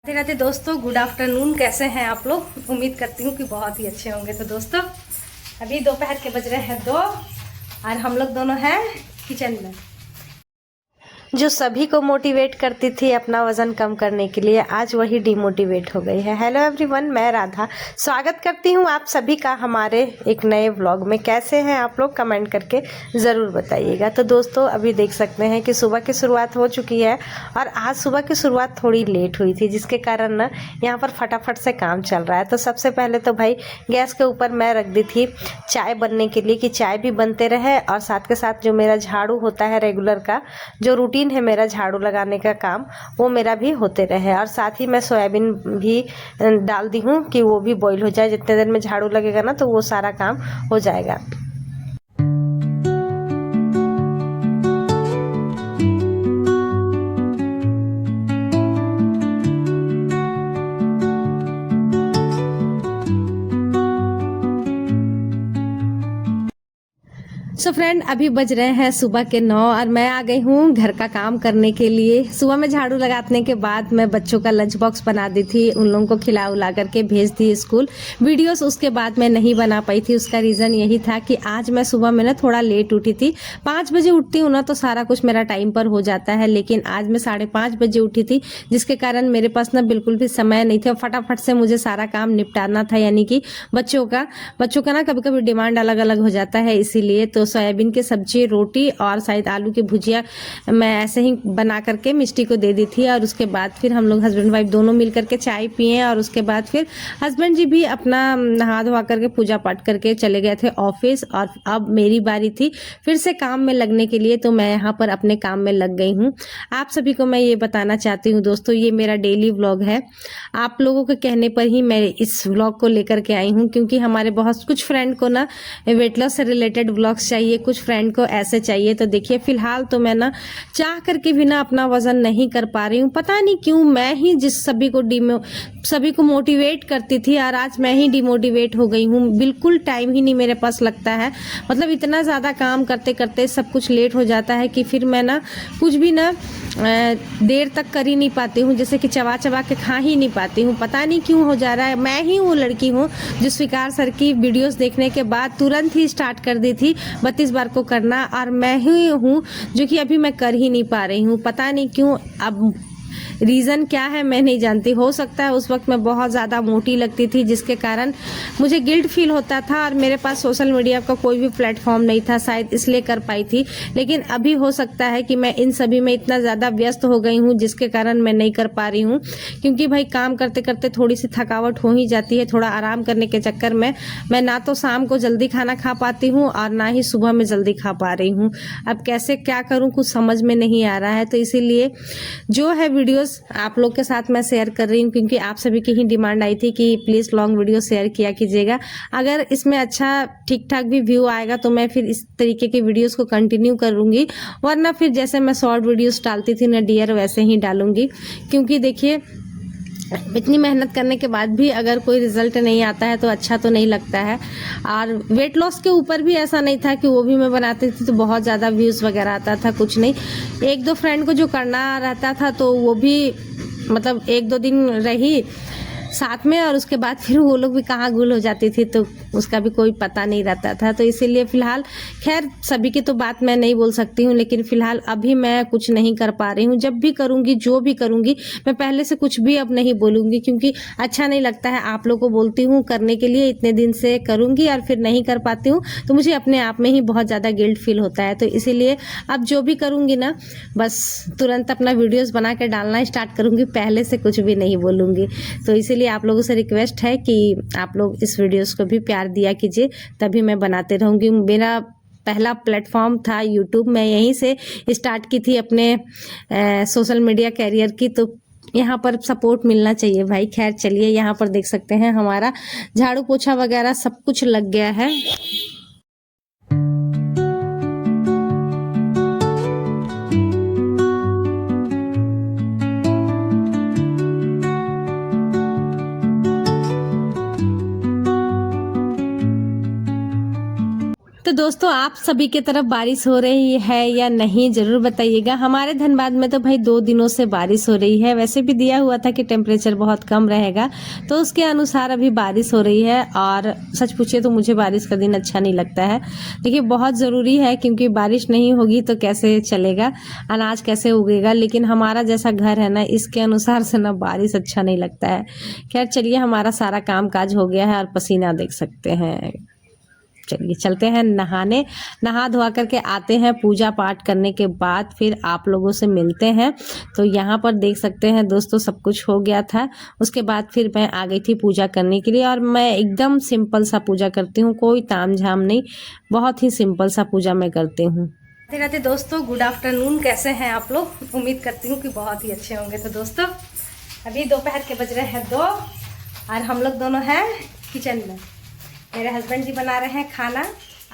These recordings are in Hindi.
राधे राधे दोस्तों, गुड आफ्टरनून। कैसे हैं आप लोग? उम्मीद करती हूँ कि बहुत ही अच्छे होंगे। तो दोस्तों अभी दोपहर के बज रहे हैं 2 और हम लोग दोनों हैं किचन में। जो सभी को मोटिवेट करती थी अपना वजन कम करने के लिए, आज वही डिमोटिवेट हो गई है। हेलो एवरीवन, मैं राधा स्वागत करती हूँ आप सभी का हमारे एक नए व्लॉग में। कैसे हैं आप लोग? कमेंट करके ज़रूर बताइएगा। तो दोस्तों अभी देख सकते हैं कि सुबह की शुरुआत हो चुकी है और आज सुबह की शुरुआत थोड़ी लेट हुई थी, जिसके कारण ना यहाँ पर फटाफट से काम चल रहा है। तो सबसे पहले तो भाई गैस के ऊपर मैं रख दी थी चाय बनने के लिए कि चाय भी बनते रहे और साथ के साथ जो मेरा झाड़ू होता है रेगुलर का, जो रूटीन है मेरा झाड़ू लगाने का काम, वो मेरा भी होते रहे। और साथ ही मैं सोयाबीन भी डाल दी हूँ कि वो भी बॉईल हो जाए। जितने देर में झाड़ू लगेगा ना तो वो सारा काम हो जाएगा। सो फ्रेंड अभी बज रहे हैं सुबह के 9 और मैं आ गई हूँ घर का काम करने के लिए। सुबह में झाड़ू लगाने के बाद मैं बच्चों का लंच बॉक्स बना दी थी, उन लोगों को खिला उला करके भेज दी स्कूल। वीडियोस उसके बाद मैं नहीं बना पाई थी। उसका रीज़न यही था कि आज मैं सुबह में ना थोड़ा लेट उठी थी। 5 बजे उठती हूँ ना तो सारा कुछ मेरा टाइम पर हो जाता है, लेकिन आज मैं 5:30 बजे उठी थी, जिसके कारण मेरे पास ना बिल्कुल भी समय नहीं था। फटाफट से मुझे सारा काम निपटाना था, यानी कि बच्चों का ना कभी कभी डिमांड अलग अलग हो जाता है। इसीलिए तो सोयाबीन की सब्जी, रोटी और शायद आलू की भुजिया मैं ऐसे ही बना करके मिष्टी को दे दी थी। और उसके बाद फिर हम लोग हस्बैंड वाइफ दोनों मिल करके चाय पिए और उसके बाद फिर हस्बैंड जी भी अपना नहा धोवा करके पूजा पाठ करके चले गए थे ऑफिस। और अब मेरी बारी थी फिर से काम में लगने के लिए, तो मैं यहाँ पर अपने काम में लग गई हूँ। आप सभी को मैं ये बताना चाहती हूँ दोस्तों, ये मेरा डेली व्लॉग है। आप लोगों के कहने पर ही मैं इस व्लॉग को लेकर के आई हूँ, क्योंकि हमारे बहुत कुछ फ्रेंड को ना वेट लॉस से रिलेटेड व्लॉग्स चाहिए, कुछ फ्रेंड को ऐसे चाहिए। तो देखिए फिलहाल तो मैं ना चाह करके भी ना अपना वजन नहीं कर पा रही हूँ। पता नहीं क्यों, मैं ही जिस सभी को मोटिवेट करती थी और आज मैं ही डिमोटिवेट हो गई हूँ। बिल्कुल टाइम ही नहीं मेरे पास लगता है। मतलब इतना ज़्यादा काम करते करते सब कुछ लेट हो जाता है कि फिर मैं ना कुछ भी ना देर तक कर ही नहीं पाती हूँ, जैसे कि चबा चबा के खा ही नहीं पाती हूँ। पता नहीं क्यों हो जा रहा है। मैं ही वो लड़की हूँ जो स्वीकार सर की वीडियोस देखने के बाद तुरंत ही स्टार्ट कर दी थी 32 बार को करना, और मैं ही हूँ जो कि अभी मैं कर ही नहीं पा रही हूँ। पता नहीं क्यों, अब रीज़न क्या है मैं नहीं जानती। हो सकता है उस वक्त मैं बहुत ज़्यादा मोटी लगती थी, जिसके कारण मुझे गिल्ट फील होता था और मेरे पास सोशल मीडिया का कोई भी प्लेटफॉर्म नहीं था, शायद इसलिए कर पाई थी। लेकिन अभी हो सकता है कि मैं इन सभी में इतना ज़्यादा व्यस्त हो गई हूँ जिसके कारण मैं नहीं कर पा रही हूँ। क्योंकि भाई काम करते करते थोड़ी सी थकावट हो ही जाती है। थोड़ा आराम करने के चक्कर में मैं ना तो शाम को जल्दी खाना खा पाती हूँ और ना ही सुबह में जल्दी खा पा रही हूँ। अब कैसे क्या करूँ कुछ समझ में नहीं आ रहा है। तो इसीलिए जो है वीडियोस आप लोग के साथ मैं शेयर कर रही हूँ, क्योंकि आप सभी की ही डिमांड आई थी कि प्लीज़ लॉन्ग वीडियो शेयर किया कीजिएगा। अगर इसमें अच्छा ठीक ठाक भी व्यू आएगा तो मैं फिर इस तरीके की वीडियोस को कंटिन्यू करूँगी, वरना फिर जैसे मैं शॉर्ट वीडियोस डालती थी ना डियर, वैसे ही डालूंगी। क्योंकि देखिए इतनी मेहनत करने के बाद भी अगर कोई रिजल्ट नहीं आता है तो अच्छा तो नहीं लगता है। और वेट लॉस के ऊपर भी ऐसा नहीं था कि वो भी मैं बनाती थी तो बहुत ज़्यादा व्यूज़ वगैरह आता था, कुछ नहीं। 1-2 फ्रेंड को जो करना रहता था तो वो भी मतलब 1-2 दिन रही साथ में, और उसके बाद फिर वो लोग भी कहाँ गुल हो जाती थी, तो उसका भी कोई पता नहीं रहता था। तो इसीलिए फ़िलहाल खैर सभी की तो बात मैं नहीं बोल सकती हूँ, लेकिन फ़िलहाल अभी मैं कुछ नहीं कर पा रही हूँ। जब भी करूँगी, जो भी करूँगी, मैं पहले से कुछ भी अब नहीं बोलूँगी, क्योंकि अच्छा नहीं लगता है। आप लोग को बोलती हूँ करने के लिए, इतने दिन से करूँगी और फिर नहीं कर पाती हूँ तो मुझे अपने आप में ही बहुत ज़्यादा गिल्ट फील होता है। तो इसीलिए अब जो भी करूँगी ना, बस तुरंत अपना वीडियोज़ बना के डालना स्टार्ट करूँगी, पहले से कुछ भी नहीं बोलूँगी। तो इसीलिए आप लोगों से रिक्वेस्ट है कि आप लोग इस वीडियोस को भी प्यार दिया कीजिए, तभी मैं बनाते रहूँगी। मेरा पहला प्लेटफॉर्म था यूट्यूब, मैं यहीं से स्टार्ट की थी अपने सोशल मीडिया कैरियर की, तो यहाँ पर सपोर्ट मिलना चाहिए भाई। खैर चलिए, यहाँ पर देख सकते हैं हमारा झाड़ू पोछा वगैरह सब कुछ लग गया है। तो दोस्तों आप सभी की तरफ बारिश हो रही है या नहीं जरूर बताइएगा। हमारे धनबाद में तो भाई 2 दिनों से बारिश हो रही है। वैसे भी दिया हुआ था कि टेम्परेचर बहुत कम रहेगा, तो उसके अनुसार अभी बारिश हो रही है। और सच पूछिए तो मुझे बारिश का दिन अच्छा नहीं लगता है। देखिए बहुत ज़रूरी है, क्योंकि बारिश नहीं होगी तो कैसे चलेगा, अनाज कैसे उगेगा। लेकिन हमारा जैसा घर है ना, इसके अनुसार से ना बारिश अच्छा नहीं लगता है। खैर चलिए, हमारा सारा काम काज हो गया है और पसीना देख सकते हैं। चलिए चलते हैं नहाने, नहा धोआ करके आते हैं। पूजा पाठ करने के बाद फिर आप लोगों से मिलते हैं। तो यहाँ पर देख सकते हैं दोस्तों, सब कुछ हो गया था। उसके बाद फिर मैं आ गई थी पूजा करने के लिए, और मैं एकदम सिंपल सा पूजा करती हूँ, कोई ताम झाम नहीं, बहुत ही सिंपल सा पूजा मैं करती हूँ। राधे दोस्तों, गुड आफ्टरनून। कैसे हैं आप लोग? उम्मीद करती हूँ कि बहुत ही अच्छे होंगे। तो दोस्तों अभी दोपहर के बज रहे हैं 2 और हम लोग दोनों हैं किचन में। मेरे हस्बैंड जी बना रहे हैं खाना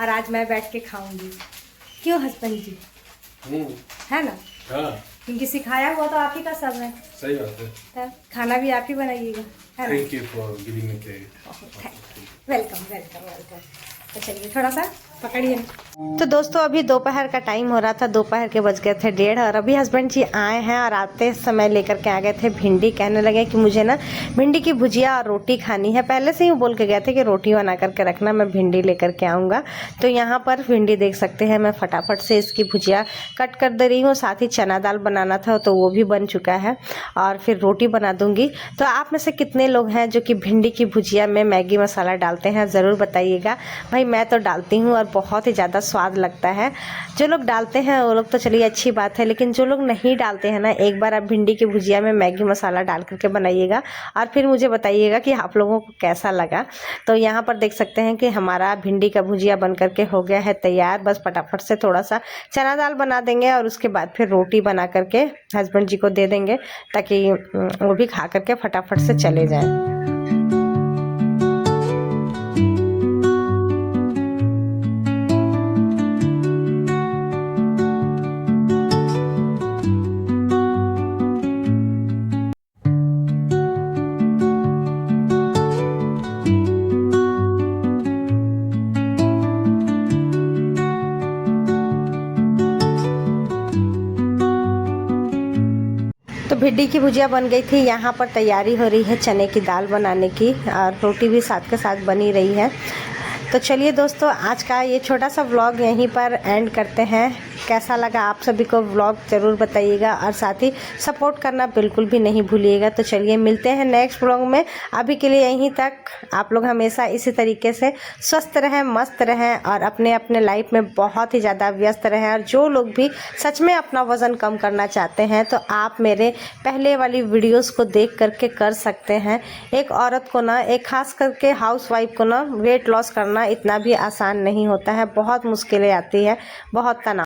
और आज मैं बैठ के खाऊंगी। क्यों हस्बैंड जी? है ना? हाँ। क्योंकि सिखाया हुआ तो आप ही का सब है। सही बात है। तो खाना भी आप ही बनाइएगा, है ना? Thank you for giving me credit. Welcome welcome welcome. तो चलिए थोड़ा सा पकड़िए। तो दोस्तों अभी दोपहर का टाइम हो रहा था, दोपहर के बज गए थे 1:30 और अभी हस्बैंड जी आए हैं और आते समय लेकर के आ गए थे भिंडी। कहने लगे कि मुझे ना भिंडी की भुजिया और रोटी खानी है। पहले से ही बोल के गए थे कि रोटी बना करके रखना, मैं भिंडी लेकर के आऊँगा। तो यहाँ पर भिंडी देख सकते हैं, मैं फटाफट से इसकी भुजिया कट कर दे रही हूँ। साथ ही चना दाल बनाना था तो वो भी बन चुका है और फिर रोटी बना दूँगी। तो आप में से कितने लोग हैं जो कि भिंडी की भुजिया में मैगी मसाला डालते हैं, ज़रूर बताइएगा। भाई मैं तो डालती हूँ और बहुत ही ज़्यादा स्वाद लगता है। जो लोग डालते हैं वो लोग तो चलिए अच्छी बात है, लेकिन जो लोग नहीं डालते हैं ना, एक बार आप भिंडी की भुजिया में मैगी मसाला डाल करके बनाइएगा और फिर मुझे बताइएगा कि आप लोगों को कैसा लगा। तो यहाँ पर देख सकते हैं कि हमारा भिंडी का भुजिया बन करके हो गया है तैयार। बस फटाफट से थोड़ा सा चना दाल बना देंगे और उसके बाद फिर रोटी बना करके हस्बैंड जी को दे देंगे, ताकि वो भी खा करके फटाफट से चले जाएँ। तो भिंडी की भुजिया बन गई थी। यहाँ पर तैयारी हो रही है चने की दाल बनाने की और रोटी भी साथ के साथ बनी रही है। तो चलिए दोस्तों, आज का ये छोटा सा व्लॉग यहीं पर एंड करते हैं। कैसा लगा आप सभी को व्लॉग ज़रूर बताइएगा और साथ ही सपोर्ट करना बिल्कुल भी नहीं भूलिएगा। तो चलिए मिलते हैं नेक्स्ट व्लॉग में। अभी के लिए यहीं तक। आप लोग हमेशा इसी तरीके से स्वस्थ रहें, मस्त रहें और अपने अपने लाइफ में बहुत ही ज़्यादा व्यस्त रहें। और जो लोग भी सच में अपना वज़न कम करना चाहते हैं तो आप मेरे पहले वाली वीडियोस को देख करके कर सकते हैं। एक औरत को ना, एक खास करके हाउसवाइफ को ना, वेट लॉस करना इतना भी आसान नहीं होता है। बहुत मुश्किलें आती है, बहुत तनाव